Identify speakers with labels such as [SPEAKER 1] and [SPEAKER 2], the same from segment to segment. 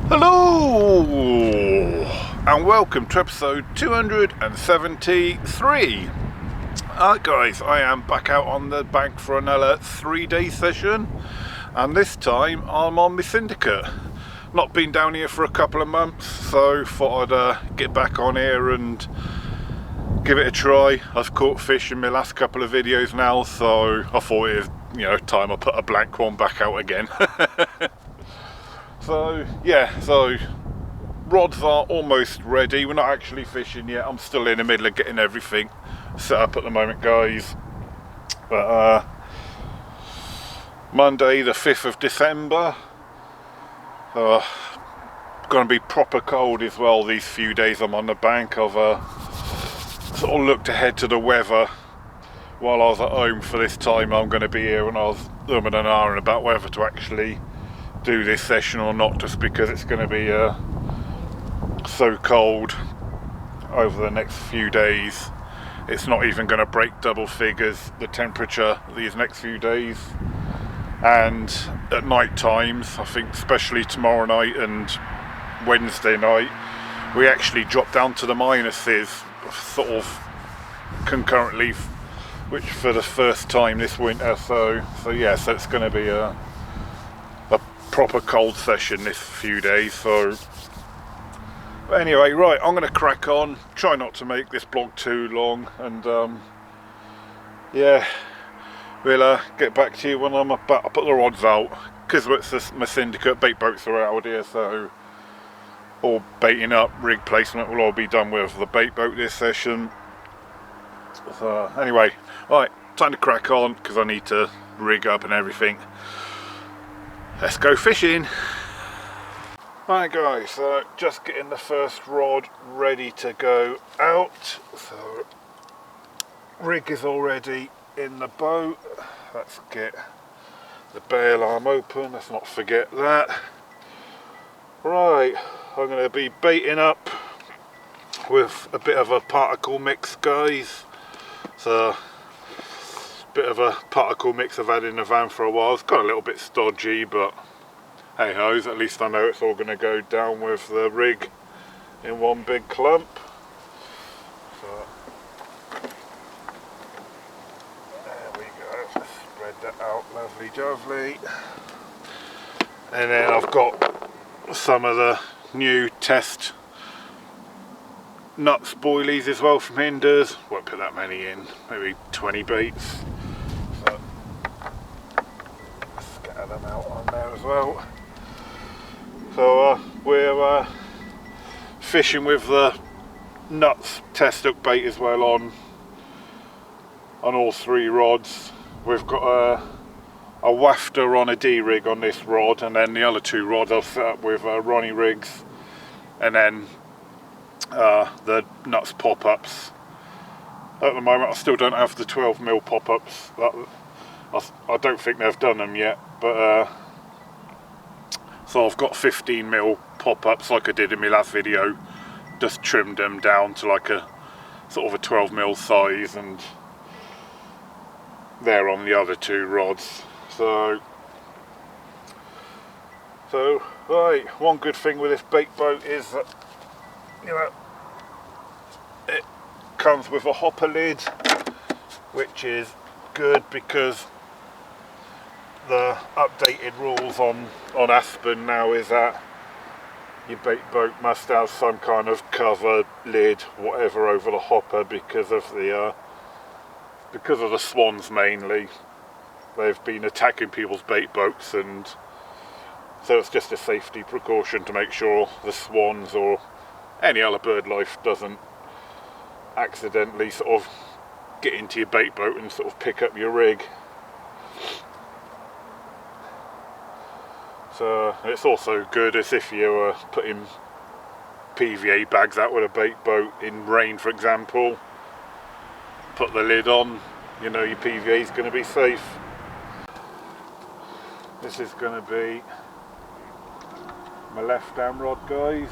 [SPEAKER 1] Hello and welcome to episode 273. Guys, I am back out on the bank for another 3-day session, and this time I'm on my Syndicate. Not been down here for a couple of months, so thought I'd get back on here and give it a try. I've caught fish in my last couple of videos now, so I thought it was time I put a blank one back out again. So rods are almost ready. We're not actually fishing yet. I'm still in the middle of getting everything set up at the moment, guys. But Monday the 5th of December, going to be proper cold as well these few days I'm on the bank. I've sort of looked ahead to the weather while I was at home for this time I'm going to be here, and I was umming and ahhing about whether to actually do this session or not, just because it's going to be so cold over the next few days. It's not even going to break double figures, the temperature these next few days. And at night times, I think especially tomorrow night and Wednesday night, we actually drop down to the minuses sort of concurrently, which for the first time this winter. So it's going to be a proper cold session this few days. So but anyway, right, I'm going to crack on, try not to make this blog too long, and we'll get back to you when I'm about to put the rods out, because it's my Syndicate bait boats are out here, so all baiting up, rig placement will all be done with the bait boat this session. So anyway, right, time to crack on because I need to rig up and everything. Let's go fishing. Right guys, so just getting the first rod ready to go out. So rig is already in the boat. Let's get the bail arm open, let's not forget that. Right, I'm going to be baiting up with a bit of a particle mix, guys. So bit of a particle mix I've had in the van for a while. It's got a little bit stodgy, but hey ho's, at least I know it's all going to go down with the rig in one big clump. So there we go, spread that out, lovely dovely. And then I've got some of the new test nut spoilies as well from Hinders. Won't put that many in, maybe 20 baits. So scatter them out on there as well. So we're fishing with the nuts test hook bait as well on all three rods. We've got a wafter on a D rig on this rod, and then the other two rods I've set up with Ronnie rigs, and then the nuts pop-ups. At the moment I still don't have the 12mm pop-ups. I don't think they've done them yet, but so I've got 15mm pop-ups like I did in my last video, just trimmed them down to like a sort of a 12mm size, and they're on the other two rods. So right, one good thing with this bait boat is that it comes with a hopper lid, which is good because the updated rules on Aspen now is that your bait boat must have some kind of cover, lid, whatever over the hopper because of the swans mainly. They've been attacking people's bait boats, and so it's just a safety precaution to make sure the swans or any other bird life doesn't accidentally sort of get into your bait boat and sort of pick up your rig. So it's also good as if you were putting PVA bags out with a bait boat in rain, for example. Put the lid on, you know your PVA is going to be safe. This is going to be my left hand rod, guys,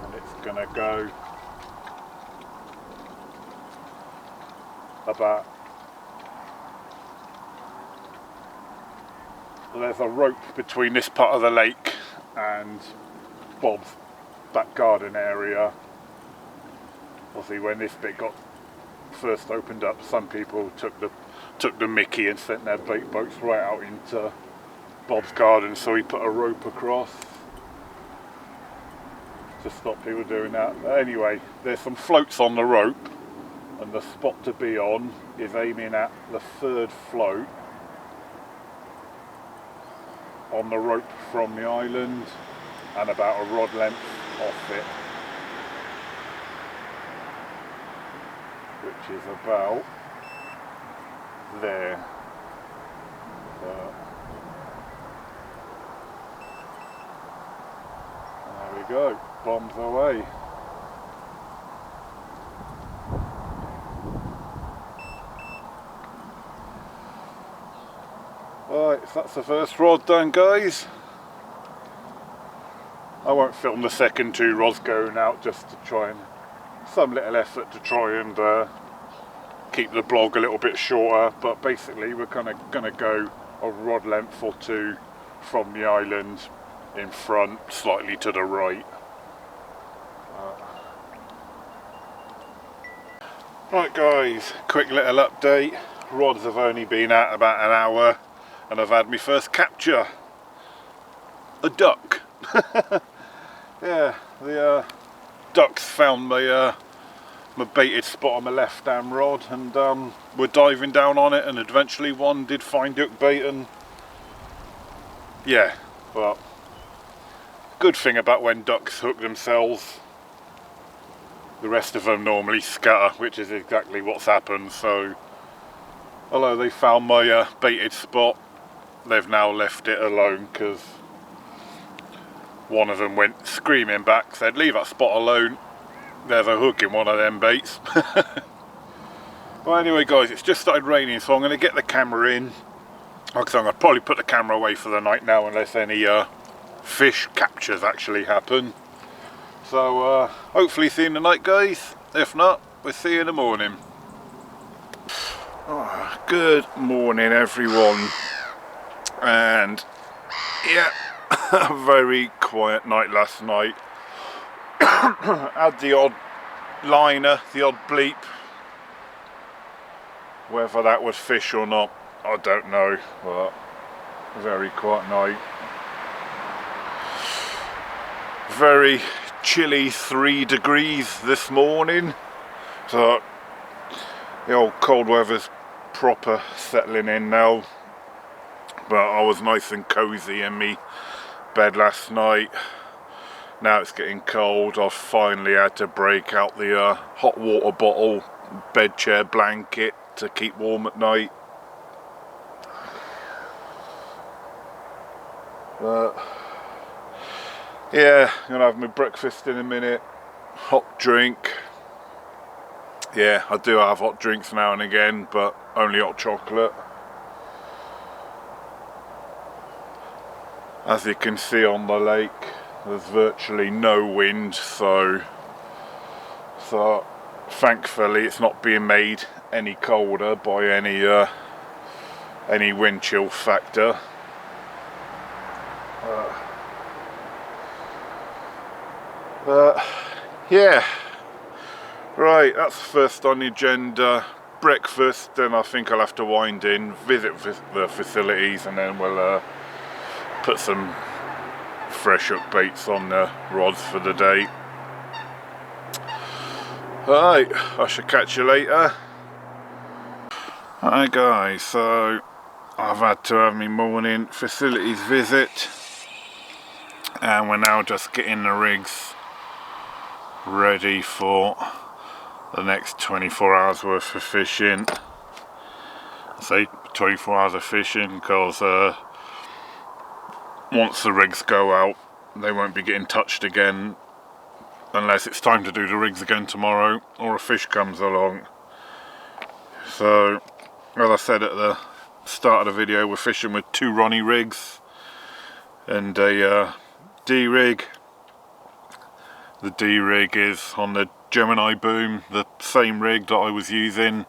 [SPEAKER 1] and it's going to go about, there's a rope between this part of the lake and Bob's back garden area. Obviously when this bit got first opened up, some people took the mickey and sent their bait boats right out into Bob's garden, so he put a rope across to stop people doing that. Anyway, there's some floats on the rope, and the spot to be on is aiming at the third float on the rope from the island and about a rod length off it, which is about there. There we go, bombs away. Right, so that's the first rod done, guys. I won't film the second two rods going out, just to try and, some little effort to try and keep the blog a little bit shorter, but basically we're gonna go a rod length or two from the island in front, slightly to the right. Right guys, quick little update. Rods have only been out about an hour and I've had my first capture. A duck. Yeah, the ducks found my baited spot on my left hand rod, and we're diving down on it, and eventually one did find duck bait, and yeah, well, good thing about when ducks hook themselves, the rest of them normally scatter, which is exactly what's happened. So although they found my baited spot, they've now left it alone, because one of them went screaming back, said leave that spot alone, there's a hook in one of them baits. Well anyway guys, it's just started raining, so I'm going to get the camera in. Like I said, I'm going to probably put the camera away for the night now, unless any fish captures actually happen. So hopefully see you in the night guys, if not, we'll see you in the morning. Oh, good morning everyone, and yeah, a very quiet night last night. Had the odd liner, the odd bleep. Whether that was fish or not, I don't know, but very quiet night. Very chilly 3 degrees this morning, so the old cold weather's proper settling in now. But I was nice and cozy in me bed last night. Now it's getting cold. I've finally had to break out the hot water bottle, bed chair blanket to keep warm at night. Yeah, I'm gonna have my breakfast in a minute. Hot drink. Yeah, I do have hot drinks now and again, but only hot chocolate. As you can see on the lake, there's virtually no wind, so thankfully it's not being made any colder by any wind chill factor. Yeah, right, that's first on the agenda. Breakfast, then I think I'll have to wind in, visit the facilities, and then we'll put some fresh hook baits on the rods for the day. Right, I shall catch you later. Hi guys, so I've had to have my morning facilities visit, and we're now just getting the rigs ready for the next 24 hours worth of fishing. I say 24 hours of fishing because once the rigs go out, they won't be getting touched again unless it's time to do the rigs again tomorrow or a fish comes along. So, as I said at the start of the video, we're fishing with 2 Ronnie rigs and a D rig. The D rig is on the Gemini boom, the same rig that I was using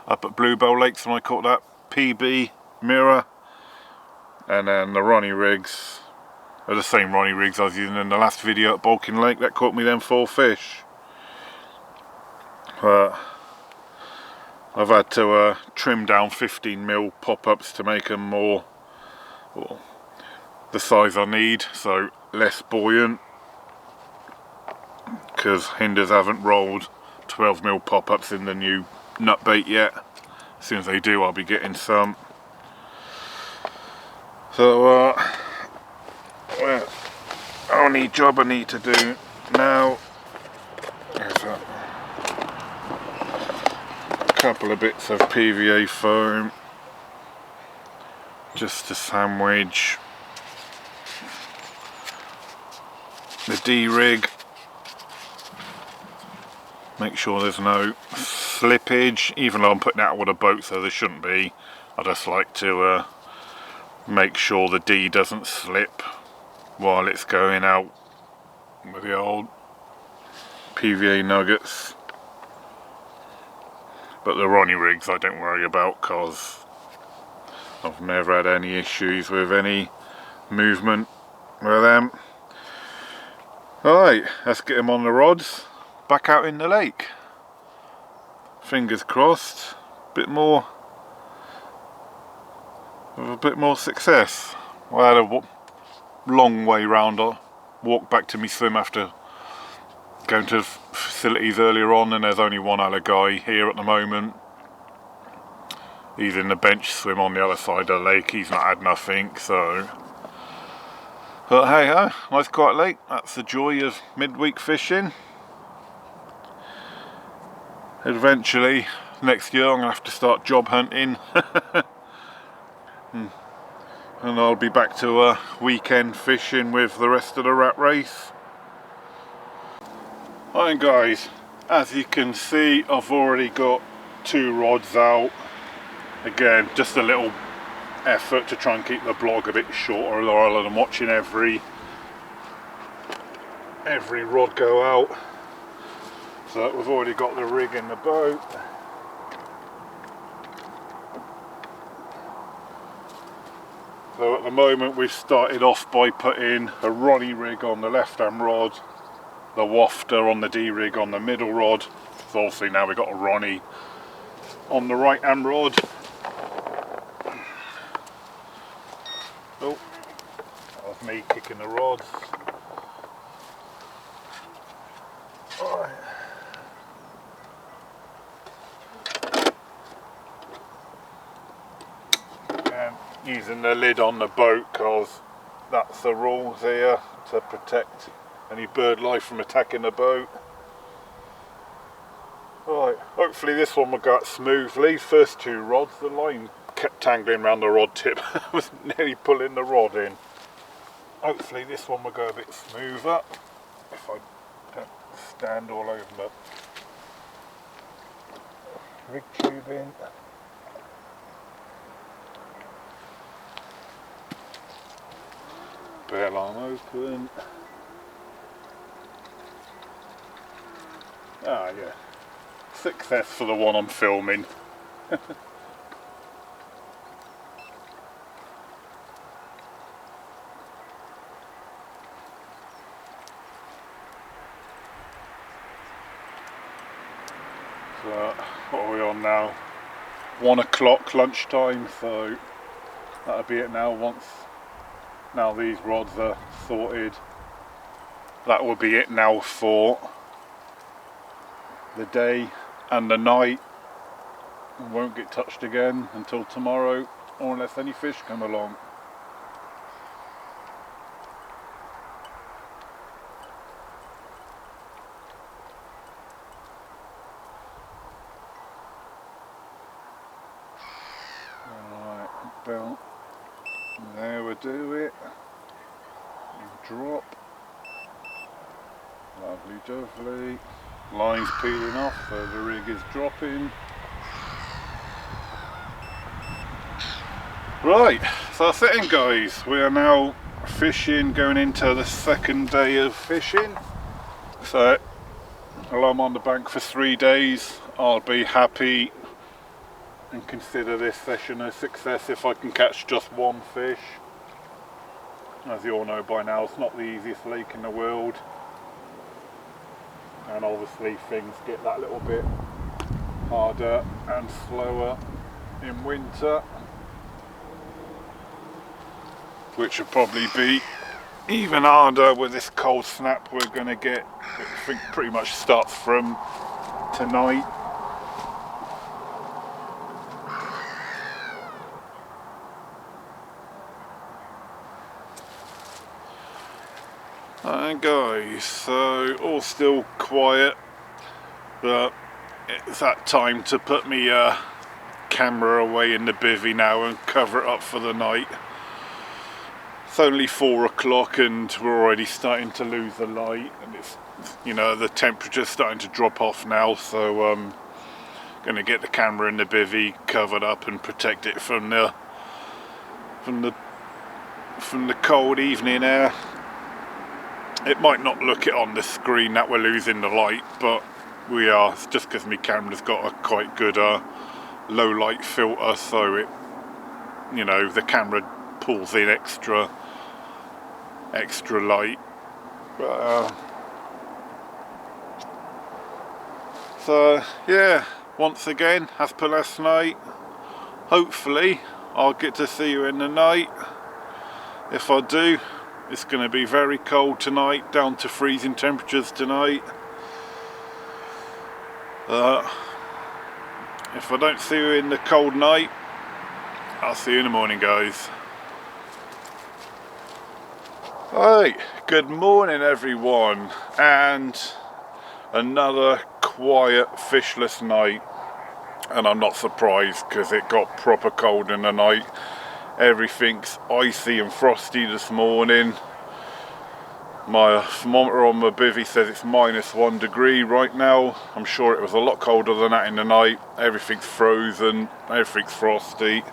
[SPEAKER 1] up at Bluebell Lakes when I caught that PB mirror. And then the Ronnie rigs They're the same Ronnie rigs I was using in the last video at Balkin Lake that caught me them 4 fish. But I've had to trim down 15mm pop-ups to make them more, well, the size I need, so less buoyant, because Hinders haven't rolled 12mm pop-ups in the new nut bait yet. As soon as they do, I'll be getting some. So well, only job I need to do now is a couple of bits of PVA foam just to sandwich the D-rig, make sure there's no slippage, even though I'm putting out with a boat so there shouldn't be. I just like to make sure the D doesn't slip while it's going out with the old PVA nuggets. But the Ronnie rigs I don't worry about, because I've never had any issues with any movement with them. Alright, let's get them on the rods, back out in the lake. Fingers crossed, a bit more success. I had a long way round, I walked back to my swim after going to facilities earlier on, and there's only one other guy here at the moment. He's in the bench swim on the other side of the lake, he's not had nothing, so. But hey, nice quiet lake, that's the joy of midweek fishing. Eventually, next year I'm going to have to start job hunting. And I'll be back to weekend fishing with the rest of the rat race. Alright guys, as you can see I've already got 2 rods out. Again, just a little effort to try and keep the blog a bit shorter rather than watching every rod go out. So we've already got the rig in the boat. So at the moment we've started off by putting a Ronnie rig on the left hand rod, the wafter on the D rig on the middle rod. So obviously now we've got a Ronnie on the right hand rod. Oh, that was me kicking the rods. Alright. And using the lid on the boat, because that's the rules here, to protect any bird life from attacking the boat. Right, hopefully this one will go out smoothly. First 2 rods, the line kept tangling around the rod tip. I was nearly pulling the rod in. Hopefully this one will go a bit smoother if I don't stand all over the rig tubing. Bail arm open. Ah yeah, success for the one I'm filming. So what are we on now? 1 o'clock lunchtime, so that'll be it now. Now these rods are sorted, that will be it now for the day and the night. It won't get touched again until tomorrow, or unless any fish come along. Alright, belt. There we do it. Drop. Lovely dovely. Line's peeling off, so the rig is dropping. Right, so that's it guys. We are now fishing, going into the 2nd day of fishing. So, while I'm on the bank for 3 days, I'll be happy and consider this session a success if I can catch just 1 fish. As you all know by now, it's not the easiest lake in the world, and obviously things get that little bit harder and slower in winter, which will probably be even harder with this cold snap we're going to get. I think pretty much starts from tonight. Alright guys, so all still quiet, but it's that time to put me camera away in the bivvy now and cover it up for the night. It's only 4 o'clock and we're already starting to lose the light, and it's, you know, the temperature's starting to drop off now, so gonna get the camera in the bivvy covered up and protect it from the cold evening air. It might not look it on the screen that we're losing the light, but we are. It's just because my camera's got a quite good low light filter, so it, you know, the camera pulls in extra light. But, so yeah, once again, as per last night, hopefully I'll get to see you in the night. If I do, it's going to be very cold tonight, down to freezing temperatures tonight. If I don't see you in the cold night, I'll see you in the morning, guys. Right, good morning everyone, and another quiet fishless night, and I'm not surprised because it got proper cold in the night. Everything's icy and frosty this morning. My thermometer on my bivvy says it's -1 degree right now. I'm sure it was a lot colder than that in the night. Everything's frozen, everything's frosty.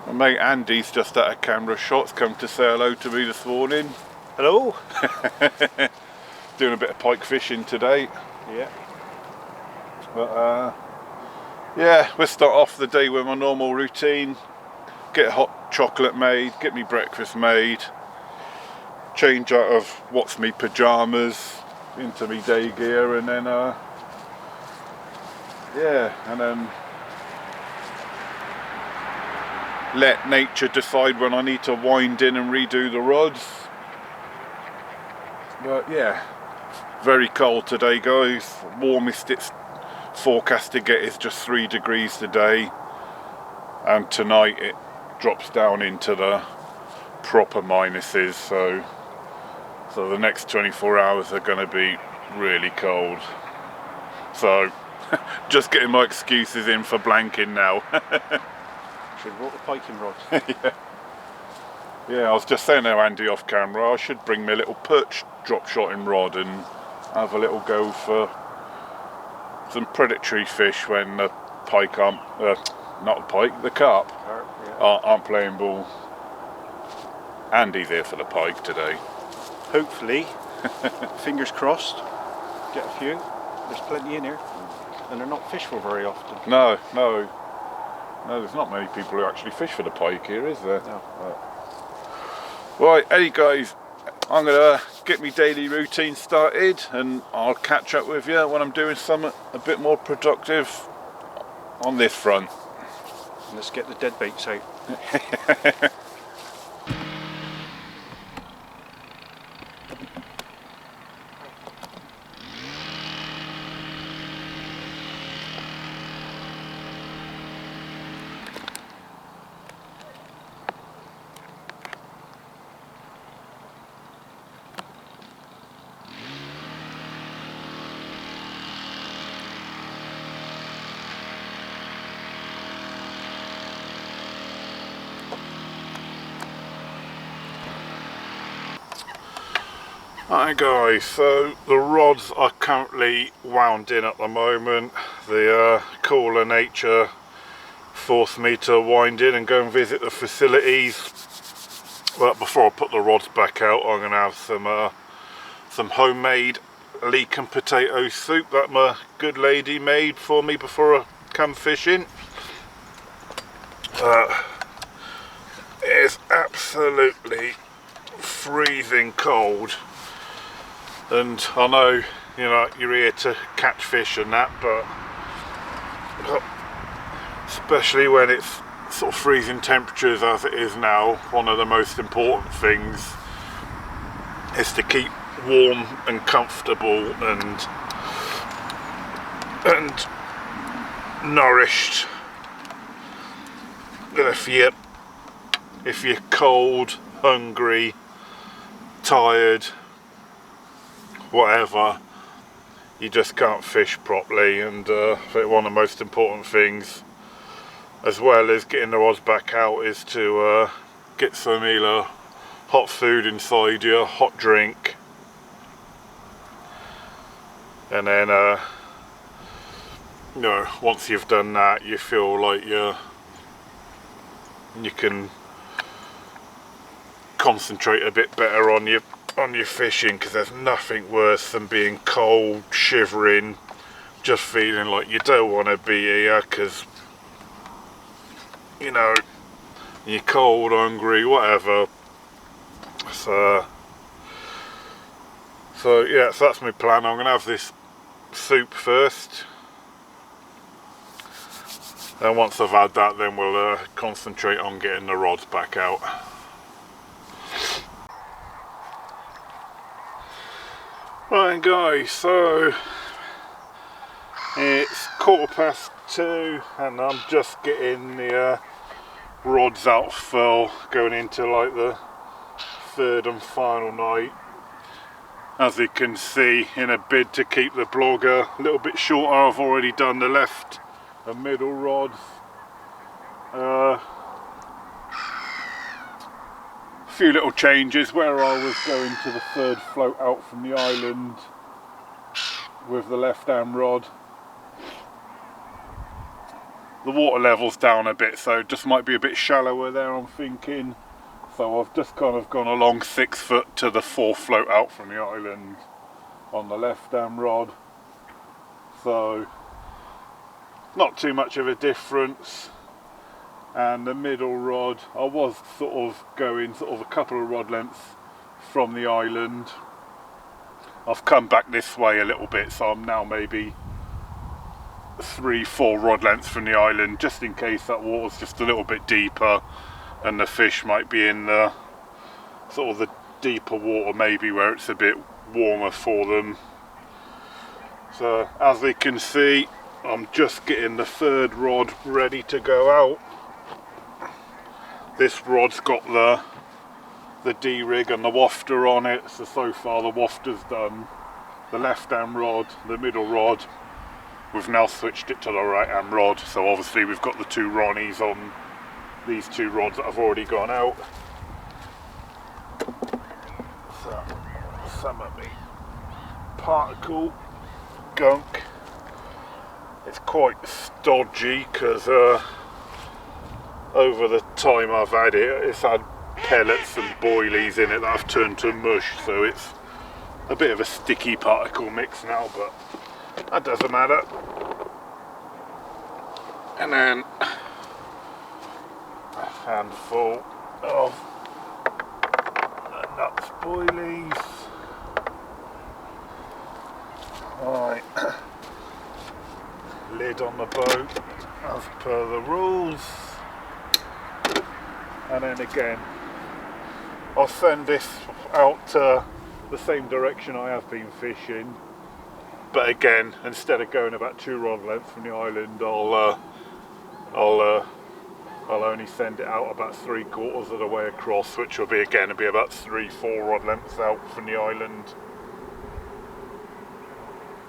[SPEAKER 1] My mate Andy's just at a camera shot's come to say hello to me this morning.
[SPEAKER 2] Hello.
[SPEAKER 1] Doing a bit of pike fishing today.
[SPEAKER 2] Yeah.
[SPEAKER 1] But yeah, we'll start off the day with my normal routine. Get a hot chocolate made, get me breakfast made, change out of what's me pyjamas into me day gear, and then yeah, and then let nature decide when I need to wind in and redo the rods. But yeah, very cold today guys. Warmest it's forecast to get is just 3 degrees today, and tonight it drops down into the proper minuses, so the next 24 hours are going to be really cold. So just getting my excuses in for blanking now.
[SPEAKER 2] Should have brought the piking rod.
[SPEAKER 1] Yeah, I was just saying now, Andy, off camera, I should bring me a little perch drop shotting rod and have a little go for some predatory fish when the pike aren't, not the pike, the carp, aren't playing ball. Andy's here for the pike today.
[SPEAKER 2] Hopefully, fingers crossed, get a few. There's plenty in here, and they're not fished for very often.
[SPEAKER 1] No, there's not many people who actually fish for the pike here, is there?
[SPEAKER 2] No.
[SPEAKER 1] Right, hey guys, I'm gonna get my daily routine started, and I'll catch up with you when I'm doing something a bit more productive on this front.
[SPEAKER 2] Let's get the dead baits out.
[SPEAKER 1] Hi guys, so the rods are currently wound in at the moment. The cooler nature forced me to wind in and go and visit the facilities. But before I put the rods back out, I'm going to have some homemade leek and potato soup that my good lady made for me before I come fishing. is absolutely freezing cold, and I know you're here to catch fish and that, but especially when it's sort of freezing temperatures as it is now, one of the most important things is to keep warm and comfortable and nourished. If you're cold, hungry, tired, whatever, you just can't fish properly. And I think one of the most important things, as well as getting the rods back out, is to get some either hot food inside you, hot drink, and then once you've done that, you feel like you can concentrate a bit better on your fishing, because there's nothing worse than being cold, shivering, just feeling like you don't want to be here, because you're cold, hungry, whatever. So yeah, so that's my plan. I'm gonna have this soup first, and once I've had that, then we'll concentrate on getting the rods back out. Right guys, so it's 2:15 and I'm just getting the rods out for going into like the third and final night. As you can see, in a bid to keep the blog a little bit shorter, I've already done the left and middle rods. Few little changes where I was going to the third float out from the island with the left hand rod. The water level's down a bit, so it just might be a bit shallower there, I'm thinking. So I've just kind of gone along 6 foot to the 4th float out from the island on the left hand rod. So not too much of a difference. And the middle rod, I was sort of going a couple of rod lengths from the island. I've come back this way a little bit, so I'm now maybe 3-4 rod lengths from the island, just in case that water's just a little bit deeper and the fish might be in the sort of the deeper water, maybe where it's a bit warmer for them. So as you can see, I'm just getting the third rod ready to go out. This rod's got the D-rig and the wafter on it, so far the wafter's done. The left hand rod, the middle rod, we've now switched it to the right hand rod, so obviously we've got the 2 Ronnies on these 2 rods that have already gone out. So some of the particle gunk, it's quite stodgy because over the time I've had it, it's had pellets and boilies in it that I've turned to mush, so it's a bit of a sticky particle mix now, but that doesn't matter. And then a handful of nuts boilies. Right, lid on the boat as per the rules. And then again, I'll send this out to the same direction I have been fishing, but again, instead of going about 2 rod lengths from the island, I'll only send it out about 3/4 of the way across, which will be again about 3-4 rod lengths out from the island.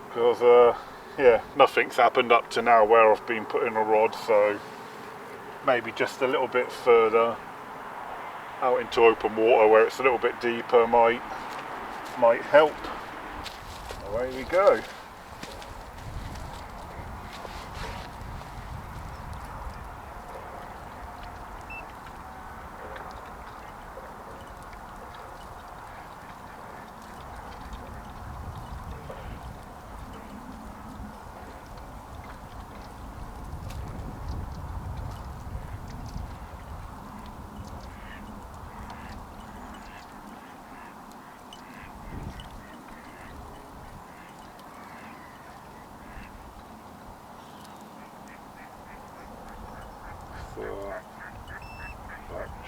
[SPEAKER 1] Because yeah, nothing's happened up to now where I've been putting a rod, so maybe just a little bit further out into open water where it's a little bit deeper might help. Away we go.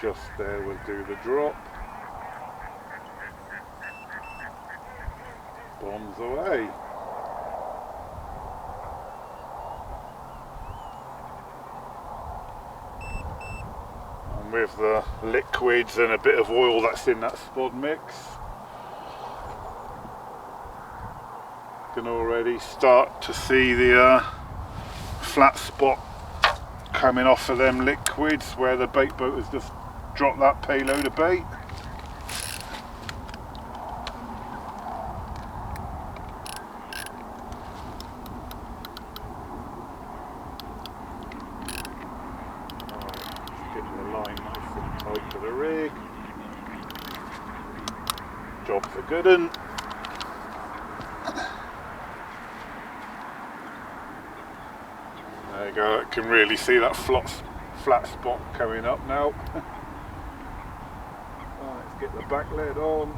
[SPEAKER 1] just there will do the drop. Bombs away. And with the liquids and a bit of oil that's in that spod mix, you can already start to see the flat spot coming off of them liquids where the bait boat has just dropped that payload of bait. Getting the line nice and tight to the rig. Job's a good one. There you go, I can really see that flat spot coming up now. Right, let's get the back lead on.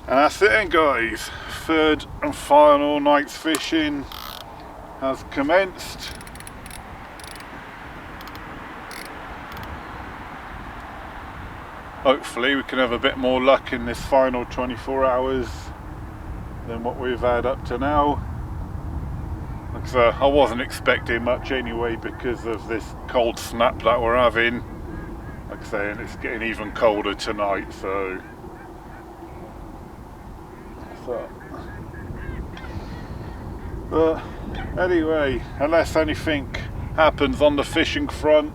[SPEAKER 1] And that's it then guys, third and final night's fishing has commenced. Hopefully we can have a bit more luck in this final 24 hours than what we've had up to now. Like I wasn't expecting much anyway because of this cold snap that we're having. Like I say, and it's getting even colder tonight, so but anyway, unless anything happens on the fishing front,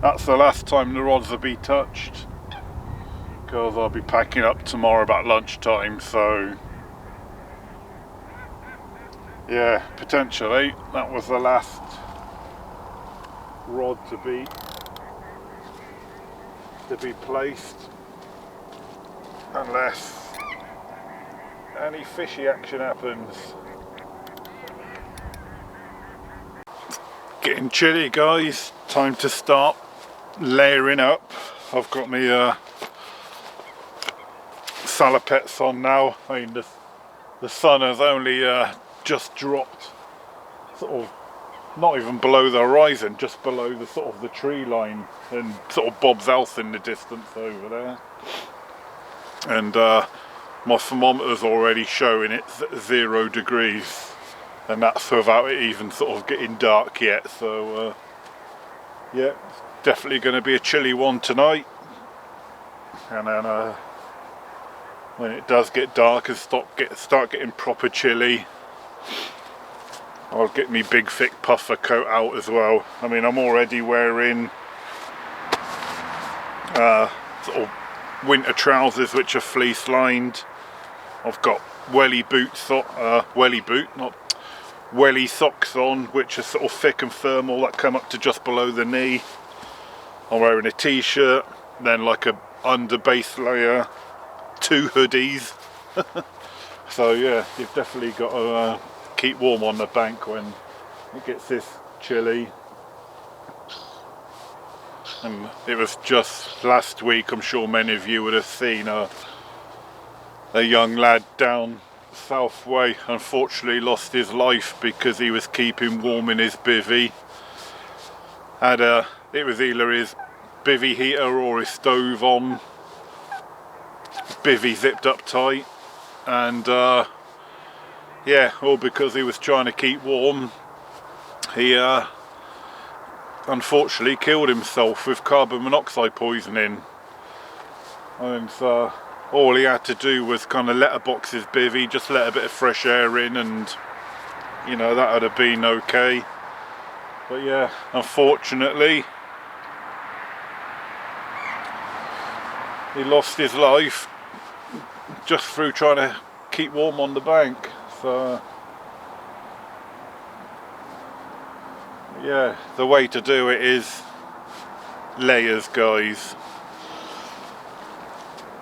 [SPEAKER 1] that's the last time the rods will be touched, because I'll be packing up tomorrow about lunchtime. So yeah, potentially that was the last rod to be placed, unless any fishy action happens. Getting chilly guys, time to start layering up. I've got my salopettes on now. I mean the sun has only just dropped, sort of not even below the horizon, just below the sort of the tree line, and sort of Bob's house in the distance over there. And my thermometer's already showing it's 0 degrees, and that's without it even sort of getting dark yet. So yeah, it's definitely going to be a chilly one tonight. And then when it does get dark and start getting proper chilly, I'll get me big thick puffer coat out as well. I mean, I'm already wearing sort of winter trousers which are fleece lined. I've got welly socks on, which are sort of thick and thermal, that come up to just below the knee. I'm wearing a t-shirt, then like a under base layer, 2 hoodies. So yeah, you've definitely got to keep warm on the bank when it gets this chilly. And it was just last week, I'm sure many of you would have seen a young lad down South Way unfortunately lost his life because he was keeping warm in his bivvy. It was either his bivvy heater or his stove on, bivvy zipped up tight, and yeah, all because he was trying to keep warm. He unfortunately killed himself with carbon monoxide poisoning. And all he had to do was kind of letterbox his bivvy, just let a bit of fresh air in, and you know, that would have been okay. But yeah, unfortunately he lost his life just through trying to keep warm on the bank. So yeah, the way to do it is layers, guys.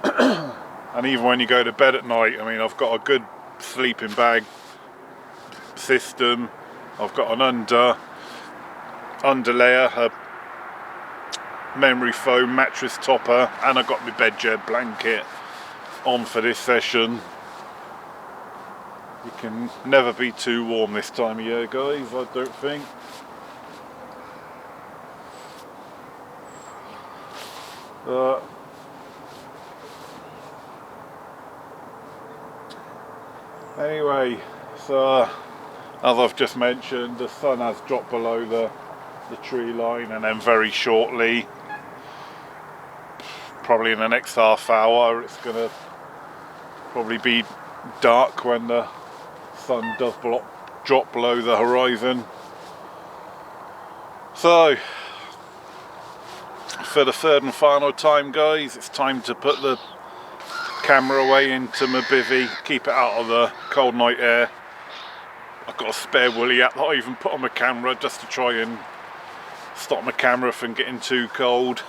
[SPEAKER 1] And even when you go to bed at night, I mean, I've got a good sleeping bag system. I've got an underlayer, a memory foam mattress topper, and I've got my bed jet blanket on for this session. You can never be too warm this time of year, guys, I don't think. Anyway, so as I've just mentioned, the sun has dropped below the tree line, and then very shortly, probably in the next half hour, it's going to probably be dark when the sun does drop below the horizon. So for the third and final time, guys, it's time to put the camera away into my bivvy, keep it out of the cold night air. I've got a spare woolly hat that I even put on my camera just to try and stop my camera from getting too cold.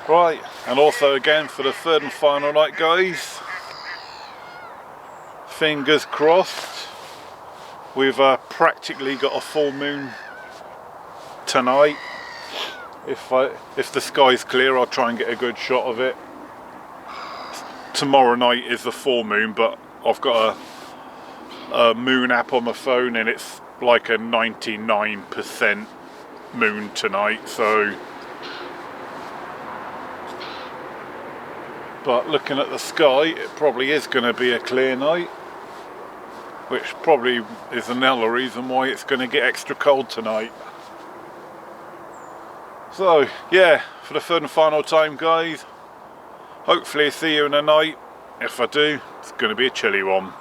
[SPEAKER 1] Right, and also again for the third and final night, guys, fingers crossed, we've practically got a full moon tonight. If the sky's clear, I'll try and get a good shot of it. Tomorrow night is the full moon, but I've got a moon app on my phone and it's like a 99% moon tonight, so. But looking at the sky, it probably is going to be a clear night, which probably is another reason why it's going to get extra cold tonight. So yeah, for the third and final time, guys, hopefully see you in the night. If I do, it's going to be a chilly one.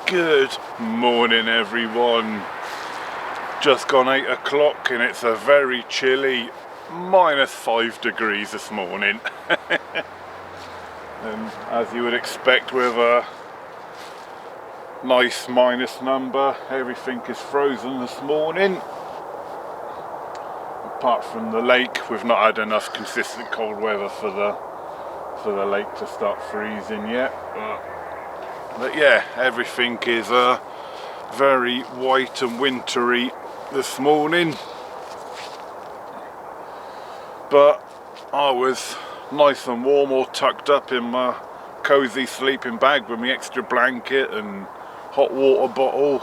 [SPEAKER 1] Good morning, everyone. Just gone 8 o'clock and it's a very chilly -5 degrees this morning. And as you would expect with a nice minus number, everything is frozen this morning. Apart from the lake, we've not had enough consistent cold weather for the lake to start freezing yet. But yeah, everything is very white and wintry this morning. But I was nice and warm, all tucked up in my cosy sleeping bag with my extra blanket and hot water bottle.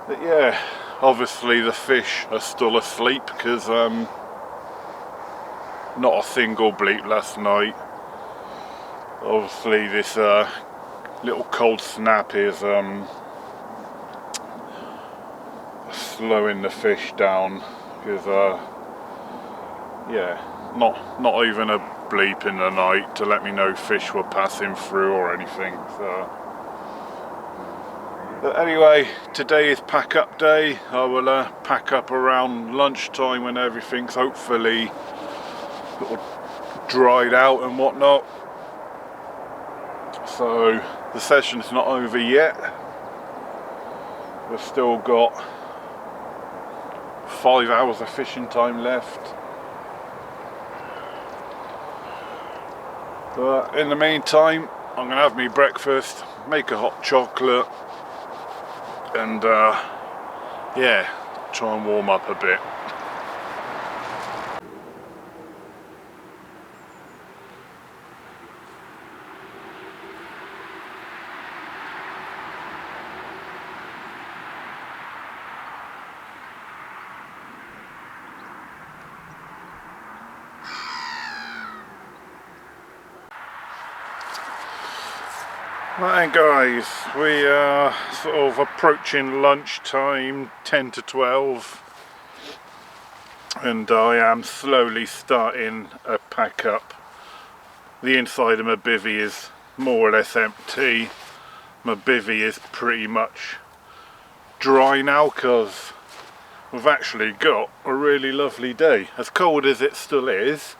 [SPEAKER 1] But yeah, obviously the fish are still asleep because not a single bleep last night. Obviously this little cold snap is slowing the fish down because yeah, not even a bleep in the night to let me know fish were passing through or anything. So but anyway, today is pack up day. I will pack up around lunchtime when everything's hopefully sort of dried out and whatnot. So the session's not over yet. We've still got 5 hours of fishing time left. But in the meantime, I'm going to have me breakfast, make a hot chocolate, and yeah, try and warm up a bit. Right guys, we are sort of approaching lunchtime, 10 to 12, and I am slowly starting a pack up. The inside of my bivvy is more or less empty. My bivvy is pretty much dry now because we've actually got a really lovely day. As cold as it still is,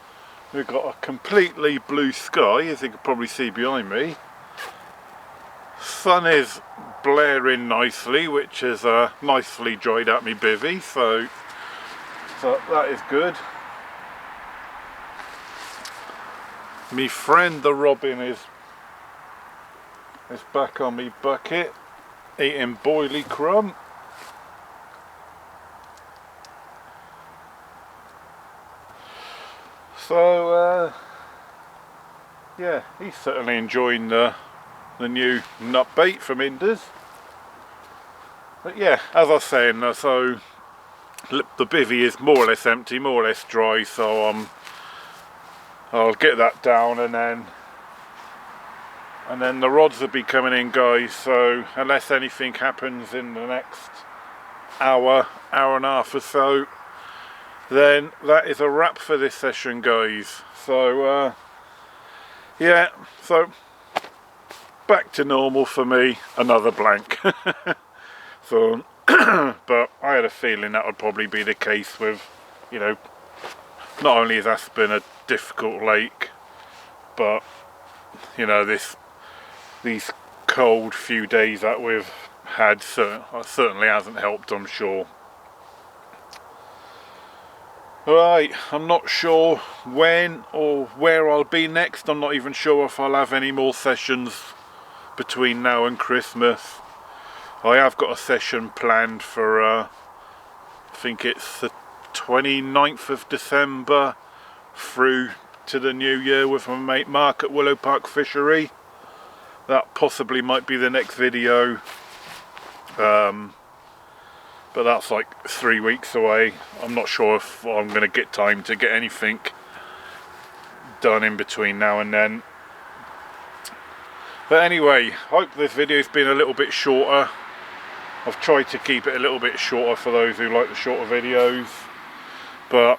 [SPEAKER 1] we've got a completely blue sky, as you can probably see behind me. Sun is blaring nicely, which is nicely dried out my bivvy, so that is good. Me friend the robin is is back on me bucket, eating boilie crumb. So yeah, he's certainly enjoying the new nut bait from Inders. But yeah, as I was saying, so the bivvy is more or less empty, more or less dry, so I'll get that down, and then the rods will be coming in, guys. So unless anything happens in the next hour and a half or so, then that is a wrap for this session, guys. So yeah, so back to normal for me, another blank. So but I had a feeling that would probably be the case with, you know, not only is Aspen a difficult lake, but you know, these cold few days that we've had certainly hasn't helped, I'm sure. Right, I'm not sure when or where I'll be next. I'm not even sure if I'll have any more sessions between now and Christmas. I have got a session planned for I think it's the 29th of December through to the new year with my mate Mark at Willow Park Fishery. That possibly might be the next video, but that's like 3 weeks away. I'm not sure if I'm going to get time to get anything done in between now and then. But anyway, hope this video's been a little bit shorter. I've tried to keep it a little bit shorter for those who like the shorter videos, but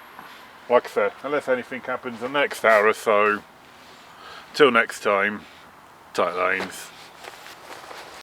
[SPEAKER 1] like I said, unless anything happens the next hour or so, till next time, tight lines.